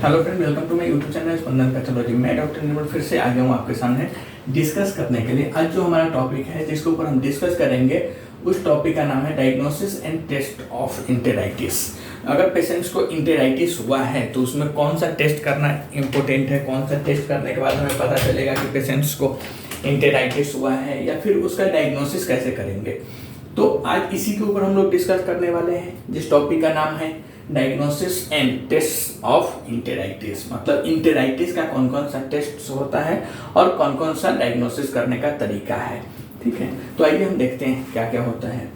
Hello friend, welcome to my YouTube channel Spandan pathology. मैं doctor Nirmal फिर से आ गया हूँ आपके सामने डिस्कस करने के लिए। आज जो हमारा टॉपिक है जिसके ऊपर हम डिस्कस करेंगे उस टॉपिक का नाम है डायग्नोसिस एंड टेस्ट ऑफ इंटेराइटिस। अगर पेशेंट्स को इंटेराइटिस हुआ है तो उसमें कौन सा टेस्ट करना इम्पोर्टेंट है, कौन सा टेस्ट करने के बाद हमें पता चलेगा कि पेशेंट्स को इंटेराइटिस हुआ है, या फिर उसका डायग्नोसिस कैसे करेंगे। तो आज इसी के ऊपर हम लोग डिस्कस करने वाले हैं, जिस टॉपिक का नाम है डायग्नोसिस एंड टेस्ट ऑफ इंटेराइटिस। मतलब इंटेराइटिस का कौन कौन सा टेस्ट होता है और कौन कौन सा डायग्नोसिस करने का तरीका है। ठीक है, तो आइए हम देखते हैं क्या क्या होता है।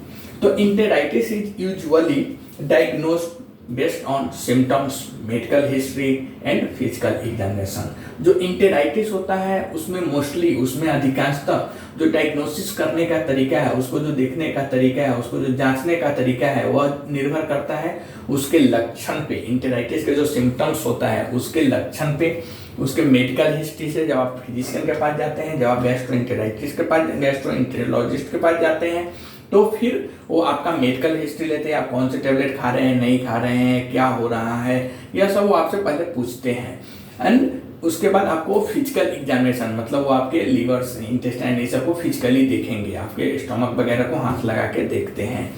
तो enteritis is usually diagnosed based on symptoms, medical history and physical examination. जो इंटेराइटिस होता है उसमें मोस्टली, उसमें अधिकांशतः जो डायग्नोसिस करने का तरीका है, उसको जो देखने का तरीका है, उसको जो जांचने का तरीका है, वह निर्भर करता है उसके लक्षण पे। इंटेराइटिस के जो सिम्टम्स होता है उसके लक्षण पे, उसके मेडिकल हिस्ट्री से। जब आप फिजिशियन के पास जाते हैं, जब आप गैस्ट्रोएंटेरोलॉजिस्ट के पास जाते हैं, तो फिर वो आपका मेडिकल हिस्ट्री लेते हैं, आप कौन से टेबलेट खा रहे हैं, नहीं खा रहे हैं, क्या हो रहा है, यह सब वो आपसे पहले पूछते हैं। एंड उसके बाद आपको फिजिकल एग्जामिनेशन, मतलब वो आपके लीवर्स, इंटेस्टाइन, ये सब को फिजिकली देखेंगे, आपके स्टमक वगैरह को हाथ लगा के देखते हैं।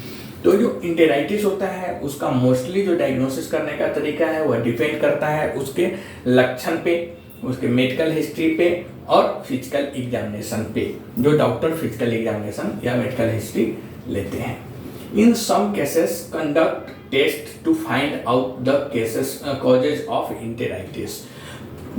तो जो इंटेराइटिस होता है उसका मोस्टली जो डायग्नोसिस करने का तरीका है वह डिपेंड करता है उसके लक्षण पे, उसके मेडिकल हिस्ट्री पे और फिजिकल एग्जामिनेशन पे, जो डॉक्टर फिजिकल एग्जामिनेशन या मेडिकल हिस्ट्री लेते हैं। In some cases conduct test to find out the cases causes of enteritis.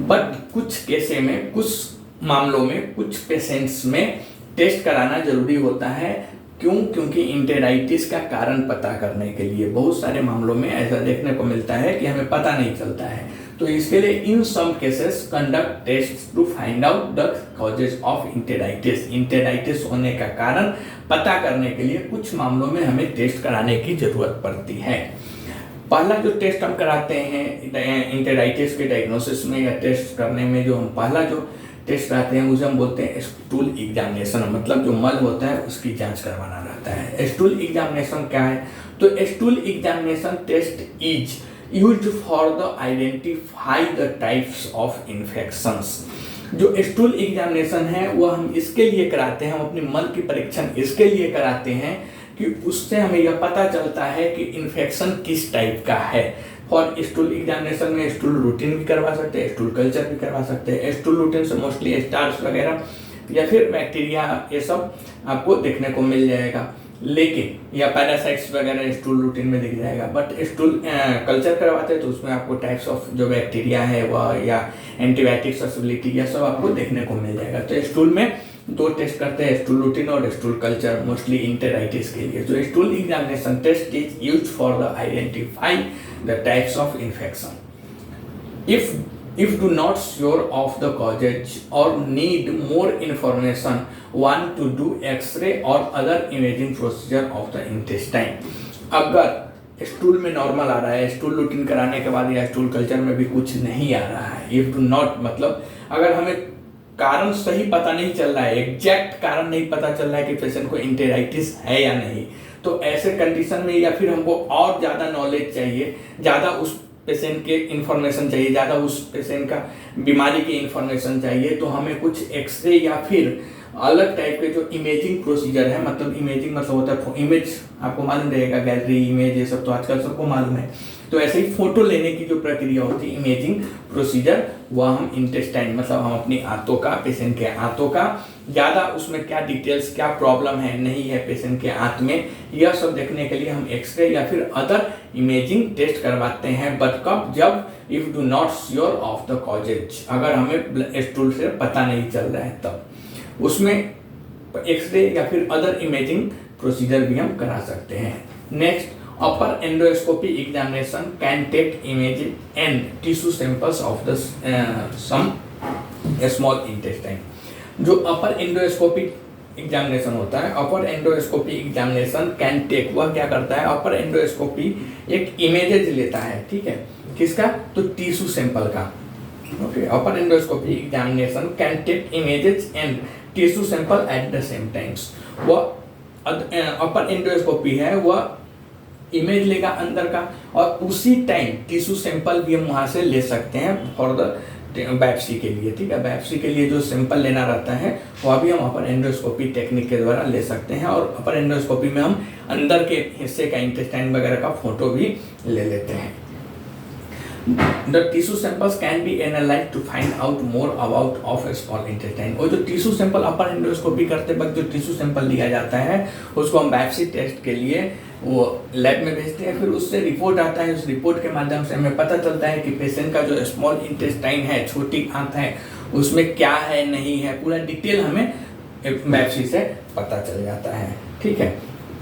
But कुछ केसेस में, कुछ मामलों में, कुछ पेशेंट्स में टेस्ट कराना जरूरी होता है। क्यों? क्योंकि इंटेराइटिस का कारण पता करने के लिए बहुत सारे मामलों में ऐसा देखने को मिलता है कि हमें पता नहीं चलता है। तो इसके लिए in some cases conduct test to find out the causes of enteritis. Enteritis होने का कारण पता करने के लिए कुछ मामलों में हमें टेस्ट कराने की जरूरत पड़ती है। पहला जो टेस्ट हम कराते हैं इंटेराइटिस के डायग्नोसिस में या टेस्ट करने में, जो हम पहला जो टेस्ट कराते हैं उसे हम बोलते हैं स्टूल एग्जामिनेशन। मतलब जो मल होता है उसकी जांच करवाना रहता है। स्टूल एग्जामिनेशन क्या है? तो stool examination test is used for the identify the types of infections. जो स्टूल एग्जामिनेशन है वह हम इसके लिए कराते हैं, हम अपनी मल की परीक्षण इसके लिए कराते हैं कि उससे हमें यह पता चलता है कि इन्फेक्शन किस टाइप का है। फॉर स्टूल एग्जामिनेशन में स्टूल रूटीन भी करवा सकते हैं, स्टूल कल्चर भी करवा सकते हैं। स्टूल रूटीन से मोस्टली स्टार्स वगैरह या फिर बैक्टीरिया, ये सब आपको देखने को मिल जाएगा, लेकिन या पैरासाइट्स वगैरह स्टूल रूटीन में दिख जाएगा। बट स्टूल कल्चर करवाते हैं तो उसमें आपको टाइप्स ऑफ जो बैक्टीरिया है वह या एंटीबायोटिक ससेबिलिटी, यह सब आपको देखने को मिल जाएगा। तो स्टूल में दो टेस्ट करते हैं, स्टूल रूटीन और स्टूल कल्चर, मोस्टली इंटेराइटिस के लिए। जो stool examination test is used for the identify the types of infection. If do not sure of the causes or need more information, want to do X-ray or other imaging procedure of the intestine। अगर stool में normal आ रहा है, stool routine कराने के बाद या stool culture में भी कुछ नहीं आ रहा है, इफ डू नॉट मतलब अगर हमें कारण सही पता नहीं चल रहा है, एग्जैक्ट कारण नहीं पता चल रहा है कि पेशेंट को इंटेराइटिस है या नहीं, तो ऐसे कंडीशन में या फिर हमको और ज़्यादा नॉलेज चाहिए, ज़्यादा उस पेशेंट के इन्फॉर्मेशन चाहिए, ज़्यादा उस पेशेंट का बीमारी की इन्फॉर्मेशन चाहिए, तो हमें कुछ एक्सरे या फिर अलग टाइप के जो इमेजिंग प्रोसीजर है, मतलब इमेजिंग मतलब होता है इमेज, आपको मालूम रहेगा, गैलरी इमेज, ये सब तो आजकल सबको मालूम है। तो ऐसे ही फोटो लेने की जो प्रक्रिया होती है इमेजिंग प्रोसीजर, वह हम इंटेस्टाइन मतलब हम अपनी आंतों का, पेशेंट के आंतों का ज़्यादा उसमें क्या डिटेल्स, क्या प्रॉब्लम है नहीं है पेशेंट के आंत में, यह सब देखने के लिए हम एक्सरे या फिर अदर इमेजिंग टेस्ट करवाते हैं। बट कब? जब if do not sure of the causes, अगर हमें स्टूल से पता नहीं चल रहा है तब उसमें एक्सरे या फिर अदर इमेजिंग प्रोसीजर भी हम करा सकते हैं। Next, upper endoscopy examination can take image and tissue samples of the some small intestine. जो अपर एंडोस्कोपी एग्जामिनेशन होता है, upper endoscopy examination can take, वह क्या करता है, अपर एंडोस्कोपी एक इमेजेज लेता है, ठीक है, किसका? तो टिश्यू सैंपल का। Okay, upper endoscopy examination can take images and tissue sample at the same times. वह अपर एंडोस्कोपी है, वह इमेज लेगा अंदर का, और उसी टाइम टिश्यू सैंपल भी हम वहाँ से ले सकते हैं फॉर द बायोप्सी के लिए। ठीक है, बायोप्सी के लिए जो सैंपल लेना रहता है वह भी हम अपर एंडोस्कोपी टेक्निक के द्वारा ले सकते हैं, और अपर एंडोस्कोपी में हम अंदर के हिस्से का इंटेस्टाइन वगैरह का फोटो भी ले लेते हैं। The tissue samples can be analyzed to find out more about of a small intestine। और जो टिश्यू सैंपल अपर एंडोस्कोपी करते वक्त जो टिश्यू सैंपल लिया जाता है उसको हम बायोप्सी टेस्ट के लिए वो लैब में भेजते हैं, फिर उससे रिपोर्ट आता है। उस रिपोर्ट के माध्यम से हमें पता चलता है कि पेशेंट का जो स्मॉल इंटेस्टाइन है, छोटी आंत है, उसमें क्या है नहीं है, पूरा डिटेल हमें बायोप्सी से पता चल जाता है। ठीक है,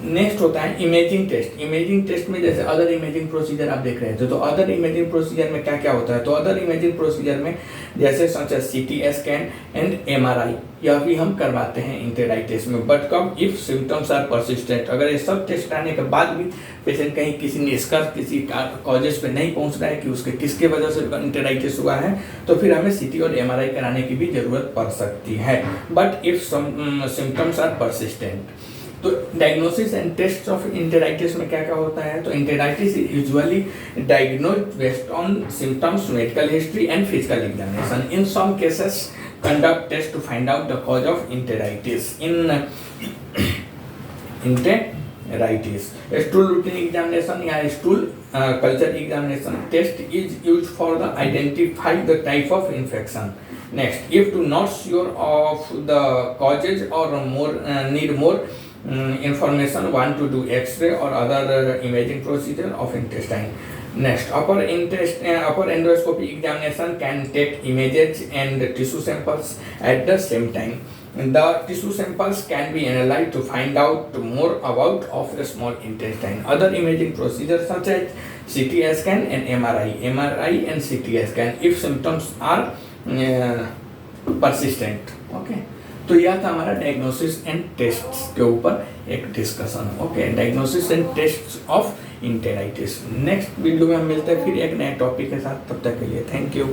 नेक्स्ट होता है इमेजिंग टेस्ट। इमेजिंग टेस्ट में जैसे अदर इमेजिंग प्रोसीजर आप देख रहे थे, तो अदर इमेजिंग प्रोसीजर में क्या क्या होता है, तो अदर इमेजिंग प्रोसीजर में जैसे such as CT scan and MRI, यह भी हम करवाते हैं इंटेराइटिस में। बट कब इफ सिम्टम्स आर परसिस्टेंट, अगर ये सब टेस्ट आने के बाद भी पेशेंट कहीं किसी निष्कर्ष, किसी कॉजेस पे नहीं पहुंच रहा है कि उसके किसके वजह से इंटेराइटिस हुआ है, तो फिर हमें CT और MRI कराने की भी जरूरत पड़ सकती है। But if symptoms are persistent, तो diagnosis and test of enteritis में क्या क्या होता है, तो enteritis is usually diagnosed based on symptoms, medical history and physical examination. In some cases conduct test to find out the cause of enteritis. In enteritis stool routine examination या stool culture examination test is used for the identify the type of infection. Next, if to not sure of the causes or need more information, want to do X-ray or other imaging procedure of intestine. Next, upper endoscopy examination can take images and tissue samples at the same time. The tissue samples can be analyzed to find out more about of the small intestine. Other imaging procedures such as CT scan and MRI and CT scan if symptoms are persistent. Okay, तो यह था हमारा diagnosis and tests के ऊपर एक discussion. Okay, diagnosis and tests of enteritis. Next video में हम मिलते हैं फिर एक नए टॉपिक के साथ, तब तक के लिए थैंक यू।